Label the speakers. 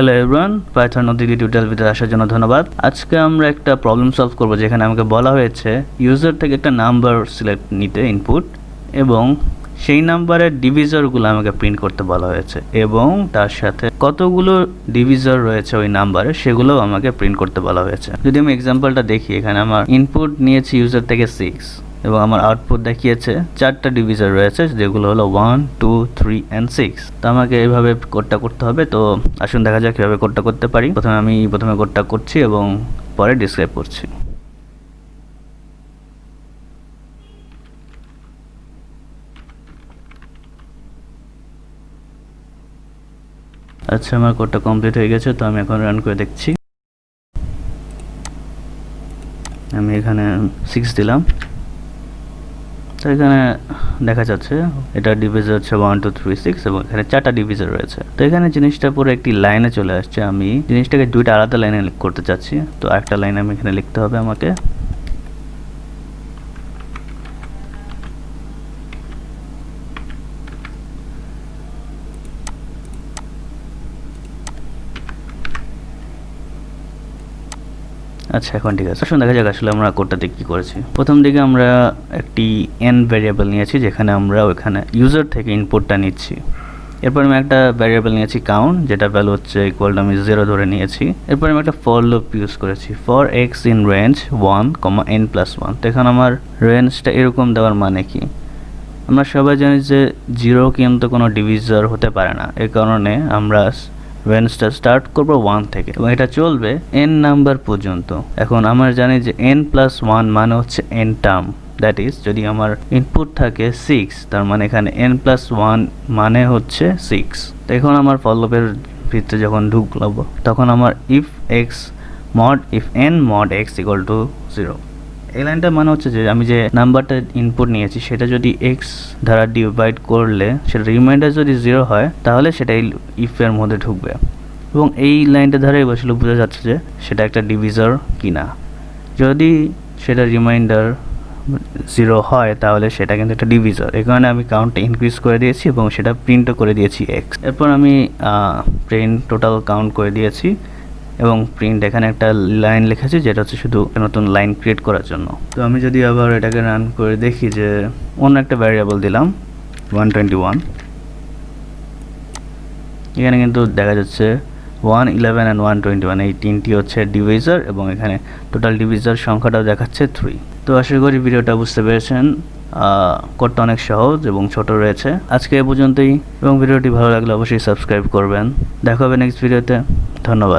Speaker 1: Hello everyone, Python নদী tutorial ভিডিওতে আসার জন্য ধন্যবাদ। আজকে আমরা একটা প্রবলেম সলভ করব যেখানে আমাকে বলা হয়েছে ইউজার থেকে একটা নাম্বার সিলেক্ট নিতে ইনপুট এবং সেই নাম্বারের ডিভিজরগুলো আমাকে প্রিন্ট করতে বলা হয়েছে এবং তার সাথে কতগুলো ডিভিজর রয়েছে ওই নাম্বারে সেগুলোও আমাকে প্রিন্ট করতে বলা হয়েছে। যদি আমি এক্সাম্পলটা দেখি, এখানে আমার ইনপুট নিয়েছি ইউজার থেকে 6 এবং আমার আউটপুট দেখিয়েছে 4টা ডিভিজর রয়েছে যেগুলো হলো 1, 2, 3 and 6। তো আমাকে এইভাবে কোডটা করতে হবে। তো আসুন দেখা যাক কীভাবে কোডটা করতে পারি। প্রথমে কোডটা করছি এবং পরে ডিসক্রাইব করছি। আচ্ছা, আমার কোডটা কমপ্লিট হয়ে গেছে। তো আমি এখন রান করে দেখছি। আমি এখানে 6 দিলাম। তো এখানে দেখা যাচ্ছে এটা ডিভিজর হচ্ছে 1, 2, 3, 6 এবং এখানে 4টা ডিভিজর রয়েছে। তো এখানে জিনিসটা পুরো একটি লাইনে চলে আসছে। আমি জিনিসটাকে দুইটা আলাদা লাইনে করতে চাচ্ছি। তো একটা লাইন আমি এখানে লিখতে হবে আমাকে। আচ্ছা, এখন ঠিক আছে। আসলে দেখা যাক আসলে আমরা কোডটাতে কি করেছি। প্রথম দিকে আমরা একটি n ভ্যারিয়েবল নিয়েছি যেখানে আমরা ওখানে ইউজার থেকে ইনপুটটা নিচ্ছি। এরপর আমি একটা ভ্যারিয়েবল নিয়েছি কাউন্ট, যেটা ভ্যালু হচ্ছে ইকুয়াল টু আমি 0 ধরে নিয়েছি। এরপর আমি একটা ফর লুপ ইউজ করেছি, for x in range 1, n+1। তো এখানে আমার রেঞ্জটা এরকম দেওয়ার মানে কি, আমরা সবাই জানি যে 0 কিন্তু কোনো ডিভিজর হতে পারে না। এই কারণে আমরা রেঞ্জটা স্টার্ট করব 1 থেকে এবং এটা চলবে n নাম্বার পর্যন্ত। এখন আমরা জানি যে n+1 মানে হচ্ছে n টার্ম, দ্যাট ইজ যদি আমার ইনপুট থাকে 6, তার মানে এখানে n+1 মানে হচ্ছে 6। তো এখন আমার ফর লুপের ভিতরে যখন ঢুকলাম তখন আমার if n mod x equal to 0, এই লাইনটা মানে হচ্ছে যে আমি যে নাম্বারটা ইনপুট নিয়েছি সেটা যদি x দ্বারা ডিভাইড করলে সেটা রিমাইন্ডার যদি 0 হয় তাহলে সেটা ইফ এর মধ্যে ঢুকবে এবং এই লাইনটা ধারাই বসলে বোঝা যাচ্ছে যে সেটা একটা ডিভিজর কিনা। যদি সেটা রিমাইন্ডার 0 হয় তাহলে সেটা কিন্তু একটা ডিভিজর। এই কারণে আমি কাউন্টটা ইনক্রিজ করে দিয়েছি এবং সেটা প্রিন্টও করে দিয়েছি x। এরপর আমি প্রিন্ট টোটাল কাউন্ট করে দিয়েছি এবং প্রিন্ট এখানে একটা লাইন লিখেছি যেটা হচ্ছে শুধু নতুন লাইন ক্রিয়েট করার জন্য। তো আমি যদি আবার এটাকে রান করে দেখি যে অন্য একটা ভ্যারিয়েবল দিলাম 121, এখানে কিন্তু দেখা যাচ্ছে 1, 11 and 121 এই তিনটি হচ্ছে ডিভিজর এবং এখানে টোটাল ডিভিজর সংখ্যাটাও দেখাচ্ছে 3। তো আশা করি ভিডিওটা বুঝতে পেরেছেন। কোডটা অনেক সহজ এবং ছোট রয়েছে। আজকে এ পর্যন্তই এবং ভিডিওটি ভালো লাগলে অবশ্যই সাবস্ক্রাইব করবেন। দেখা হবে নেক্সট ভিডিওতে। ধন্যবাদ।